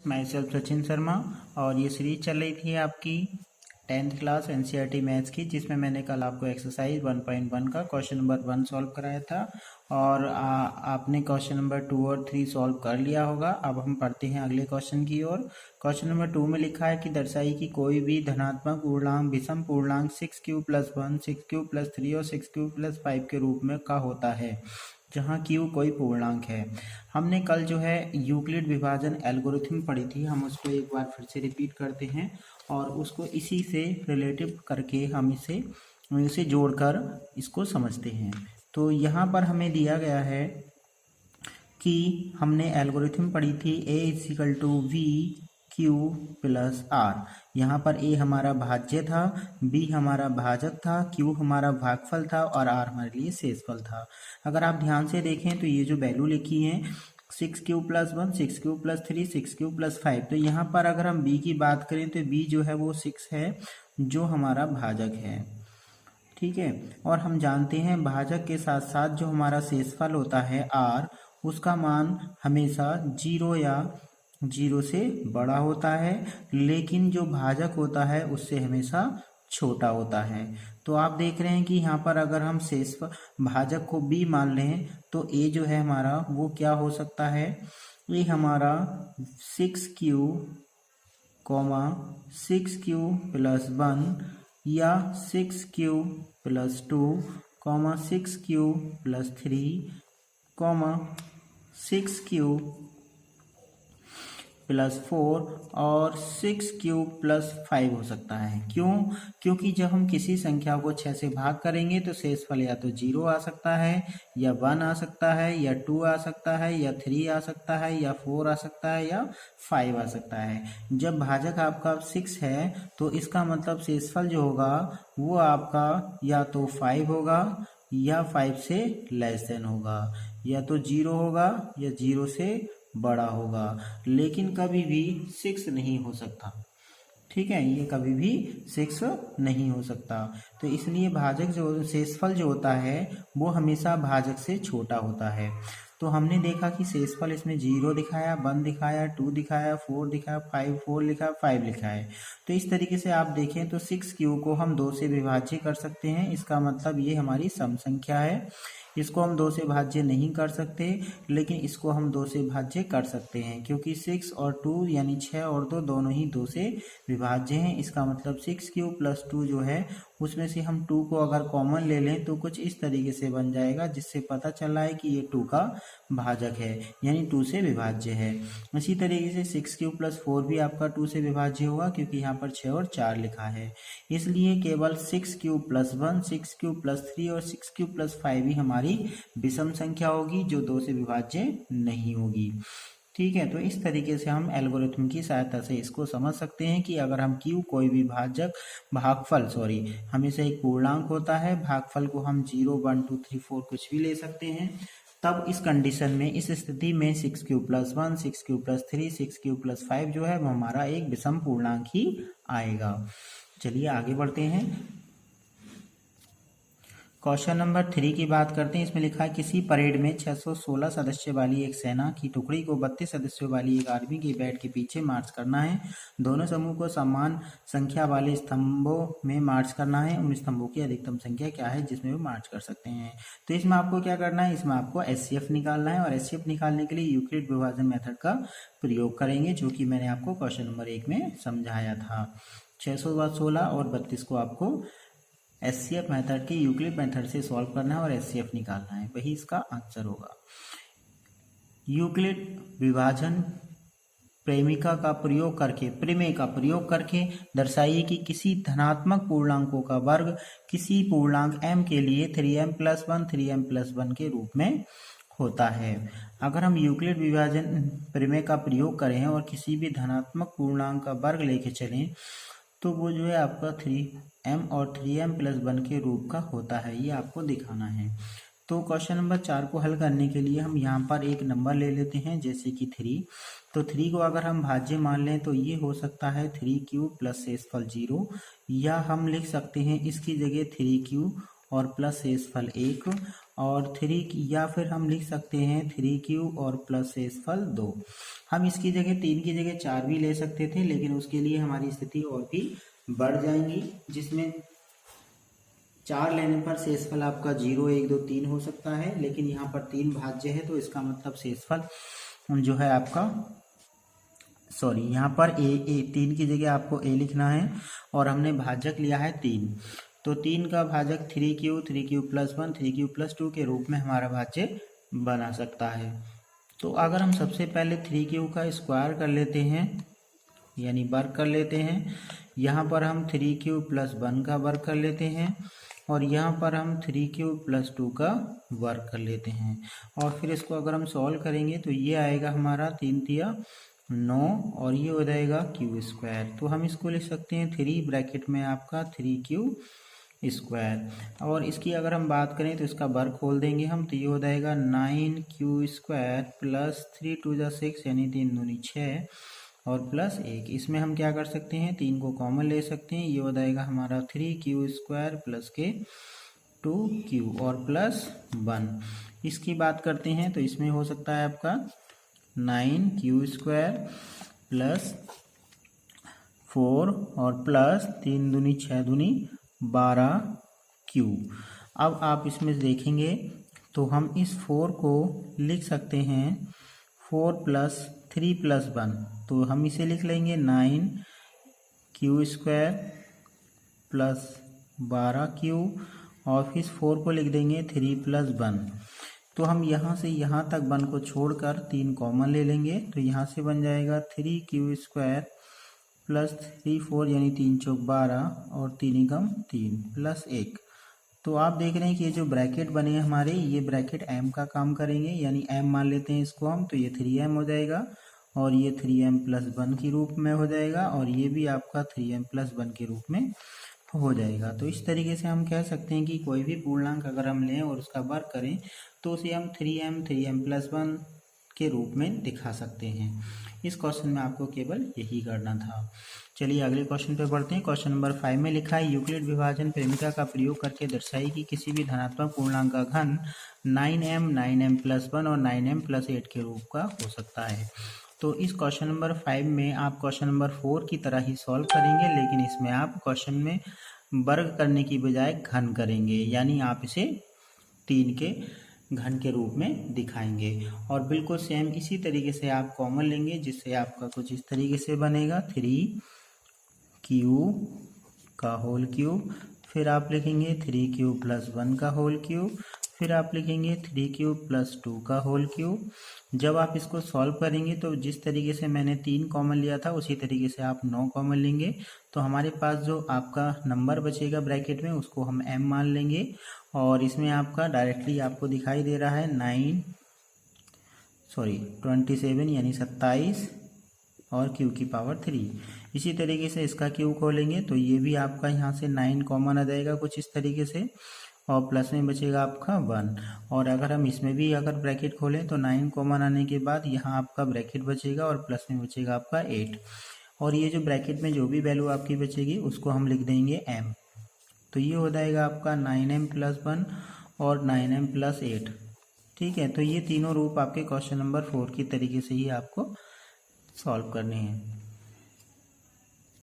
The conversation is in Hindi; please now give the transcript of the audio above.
मैं सेल्फ सचिन शर्मा और ये सीरीज चल रही थी आपकी 10th क्लास एनसीईआरटी मैथ्स की, जिसमें मैंने कल आपको एक्सरसाइज 1.1 का क्वेश्चन नंबर 1 सॉल्व कराया था और आपने क्वेश्चन नंबर 2 और 3 सॉल्व कर लिया होगा। अब हम पढ़ते हैं अगले क्वेश्चन की ओर। क्वेश्चन नंबर 2 में लिखा है कि दर्शाइए कि कोई भी धनात्मक पूर्णांक विषम पूर्णांक 6q + 1, 6q + 3 और 6q + 5 के रूप में का होता है, जहाँ q कोई पूर्णांक है। हमने कल जो है यूक्लिड विभाजन एल्गोरिथम पढ़ी थी, हम उसको एक बार फिर से रिपीट करते हैं और उसको इसी से रिलेटिव करके हम इसे जोड़कर इसको समझते हैं। तो यहाँ पर हमें दिया गया है कि हमने एल्गोरिथम पढ़ी थी a = v q + r। यहाँ पर a हमारा भाज्य था, b हमारा भाजक था, q हमारा भागफल था और r हमारे लिए शेषफल था। अगर आप ध्यान से देखें तो ये जो वैल्यू लिखी है 6q + 1, 6q + 3, 6q + 5, तो यहाँ पर अगर हम b की बात करें तो b जो है वो 6 है, जो हमारा भाजक है। ठीक है, और हम जानते हैं भाजक के साथ साथ जो हमारा शेषफल होता है r, उसका मान हमेशा 0 या 0 से बड़ा होता है, लेकिन जो भाजक होता है उससे हमेशा छोटा होता है। तो आप देख रहे हैं कि यहाँ पर अगर हम भाजक को b मान लें तो a जो है हमारा वो क्या हो सकता है, ये हमारा 6q, 6q + 1 या 6q + 2, 6q + 3, 6q + 4 और 6q + 5 हो सकता है। क्यों? क्योंकि जब हम किसी संख्या को 6 से भाग करेंगे तो शेषफल या तो 0 आ सकता है, या 1 आ सकता है, या 2 आ सकता है, या 3 आ सकता है, या 4 आ सकता है, या 5 आ सकता है। जब भाजक आपका 6 है तो इसका मतलब शेषफल जो होगा वो आपका या तो 5 होगा या 5 से लेस देन होगा, या तो 0 होगा या 0 से बड़ा होगा, लेकिन कभी भी 6 नहीं हो सकता। ठीक है, ये कभी भी 6 नहीं हो सकता। तो इसलिए भाजक जो शेषफल जो होता है वो हमेशा भाजक से छोटा होता है। तो हमने देखा कि शेषफल इसमें 0 दिखाया, 1 दिखाया, 2 दिखाया, 4 दिखाया, 4 लिखा, 5 लिखा है। तो इस तरीके से आप देखें तो 6q को हम 2 से विभाज्य कर सकते हैं। इसका मतलब ये हमारी सम संख्या है। इसको हम 2 से भाज्य नहीं कर सकते, लेकिन इसको हम 2 से भाज्य कर सकते हैं, क्योंकि 6 और 2 यानी 6 और 2 दोनों ही 2 से विभाज्य हैं। इसका मतलब 6q + 2 जो है उसमें से हम 2 को अगर कॉमन ले लें तो कुछ इस तरीके से बन जाएगा, जिससे पता चल रहा है कि ये 2 का भाजक है, यानी 2 से विभाज्य है। इसी तरीके से 6q + 4 भी आपका 2 से विभाज्य होगा, क्योंकि यहाँ पर 6 और 4 लिखा है। इसलिए केवल 6q + 1, 6q + 3 और 6q + 5 ही हमारी विषम संख्या होगी, जो 2 से विभाज्य नहीं होगी। ठीक है, तो इस तरीके से हम एल्गोरिथम की सहायता से इसको समझ सकते हैं कि अगर हम q कोई भी हमेशा एक पूर्णांक होता है, भागफल को हम 0, 1, 2, 3, 4 कुछ भी ले सकते हैं, तब इस कंडीशन में, इस स्थिति में 6q + 1, 6q + 3, 6q + 5 जो है वो हमारा एक विषम पूर्णांक ही आएगा। चलिए आगे बढ़ते हैं। क्वेश्चन नंबर 3 की बात करते हैं। इसमें लिखा है किसी परेड में 616 सदस्य वाली एक सेना की टुकड़ी को 32 सदस्यों वाली एक आर्मी की बैट के पीछे मार्च करना है। दोनों समूह को समान संख्या वाले स्तंभों में मार्च करना है। उन स्तंभों की अधिकतम संख्या क्या है जिसमें वो मार्च कर सकते हैं। तो इसमें आपको क्या करना है, इसमें आपको एचसीएफ निकालना है, और एचसीएफ निकालने के लिए यूक्लिड विभाजन मेथड का प्रयोग करेंगे, जो कि मैंने आपको क्वेश्चन नंबर 1 में समझाया था। 616 और 32 को आपको एचसीएफ मेथड की यूक्लिड मेथड से सॉल्व करना है और एचसीएफ निकालना है, वही इसका आंसर होगा। यूक्लिड विभाजन प्रमेय का प्रयोग करके दर्शाइए कि किसी धनात्मक पूर्णांकों का वर्ग किसी पूर्णांक m के लिए 3m + 1 3m + 1 के रूप में होता है। अगर हम यूक्लिड विभाजन प्रमेय का प्रयोग करें और किसी भी धनात्मक पूर्णांक का वर्ग लेके चलें तो वो जो है आपका 3m और 3m + 1 के रूप का होता है, ये आपको दिखाना है। तो क्वेश्चन नंबर 4 को हल करने के लिए हम यहाँ पर एक नंबर ले लेते हैं, जैसे कि 3। तो 3 को अगर हम भाज्य मान लें तो ये हो सकता है 3q + शेषफल 0, या हम लिख सकते हैं इसकी जगह 3q और प्लस शेषफल 1, और 3 या फिर हम लिख सकते हैं 3q और प्लस शेषफल 2। हम इसकी जगह 3 की जगह 4 भी ले सकते थे, लेकिन उसके लिए हमारी स्थिति और भी बढ़ जाएंगी, जिसमें 4 लेने पर शेषफल आपका 0 1 2 3 हो सकता है, लेकिन यहाँ पर 3 भाज्य है तो इसका मतलब शेषफल जो है आपका यहाँ पर ए 3 की जगह आपको ए लिखना है और हमने भाजक लिया है 3, तो 3 का भाजक 3q प्लस 1 3q प्लस 2 के रूप में हमारा भाज्य बना सकता है। तो अगर हम सबसे पहले 3q का स्क्वायर कर लेते हैं यानी वर्ग कर लेते हैं, यहाँ पर हम 3q प्लस 1 का वर्ग कर लेते हैं और यहाँ पर हम 3q प्लस 2 का वर्ग कर लेते हैं, और फिर इसको अगर हम सॉल्व करेंगे तो ये आएगा हमारा 3 तिया 9 और ये हो जाएगा क्यू स्क्वायर। तो हम इसको लिख सकते हैं 3 ब्रैकेट में आपका 3q स्क्वायर, और इसकी अगर हम बात करें तो इसका वर्ग खोल देंगे हम, तो ये हो जाएगा 9q स्क्वायर प्लस 3 2 6 यानी 3 दूनी 6 और प्लस 1। इसमें हम क्या कर सकते हैं, 3 को कॉमन ले सकते हैं, ये हो जाएगा हमारा 3q स्क्वायर प्लस के 2q और प्लस 1। इसकी बात करते हैं तो इसमें हो सकता है आपका 9q स्क्वायर प्लस 4 और प्लस 3 दूनी 6 दूनी 12q। अब आप इसमें देखेंगे तो हम इस 4 को लिख सकते हैं 4 प्लस 3 प्लस 1, तो हम इसे लिख लेंगे 9q स्क्वायर प्लस 12q और फिर 4 को लिख देंगे 3 प्लस 1। तो हम यहाँ से यहाँ तक 1 को छोड़कर 3 कॉमन ले लेंगे, तो यहाँ से बन जाएगा 3q स्क्वायर प्लस 3 4 यानी 3 चौक 12 और 3 एकम 3 प्लस 1। तो आप देख रहे हैं कि ये जो ब्रैकेट बने हैं हमारे, ये ब्रैकेट m का काम करेंगे, यानी m मान लेते हैं इसको हम, तो ये 3m हो जाएगा और ये 3m प्लस 1 के रूप में हो जाएगा और ये भी आपका 3m प्लस 1 के रूप में हो जाएगा। तो इस तरीके से हम कह सकते हैं कि कोई भी पूर्णांक अगर हम लें और उसका वर्ग करें तो उसे हम 3m प्लस 1 के रूप में दिखा सकते हैं। इस क्वेश्चन में आपको केवल यही करना था। चलिए अगले क्वेश्चन पे बढ़ते हैं। क्वेश्चन नंबर 5 में लिखा है यूक्लिड विभाजन प्रेमिका का प्रयोग करके दर्शाई कि किसी भी धनात्मक पूर्णांक का घन 9m प्लस 1 और 9m प्लस 8 के रूप का हो सकता है। तो इस क्वेश्चन नंबर 5 में आप क्वेश्चन नंबर 4 की तरह ही सॉल्व करेंगे, लेकिन इसमें आप क्वेश्चन में वर्ग करने की बजाय घन करेंगे, यानी आप इसे 3 के घन के रूप में दिखाएंगे और बिल्कुल सेम इसी तरीके से आप कॉमन लेंगे, जिससे आपका कुछ इस तरीके से बनेगा 3q का होल क्यूब, फिर आप लिखेंगे 3q प्लस 1 का होल क्यूब, फिर आप लिखेंगे 3q प्लस 2 का होल क्यूब। जब आप इसको सॉल्व करेंगे तो जिस तरीके से मैंने 3 कॉमन लिया था उसी तरीके से आप 9 कॉमन लेंगे, तो हमारे पास जो आपका नंबर बचेगा ब्रैकेट में उसको हम m मान लेंगे और इसमें आपका डायरेक्टली आपको दिखाई दे रहा है 27 यानी 27 और q की पावर 3। इसी तरीके से इसका q खोलेंगे तो ये भी आपका यहाँ से 9 कॉमन आ जाएगा कुछ इस तरीके से और प्लस में बचेगा आपका 1, और अगर हम इसमें भी अगर ब्रैकेट खोलें तो 9 कॉमन आने के बाद यहाँ आपका ब्रैकेट बचेगा और प्लस में बचेगा आपका 8, और ये जो ब्रैकेट में जो भी वैल्यू आपकी बचेगी उसको हम लिख देंगे m। तो ये हो जाएगा आपका 9m प्लस 1 और 9m प्लस 8। ठीक है, तो ये तीनों रूप आपके क्वेश्चन नंबर 4 की तरीके से ही आपको सॉल्व करने हैं।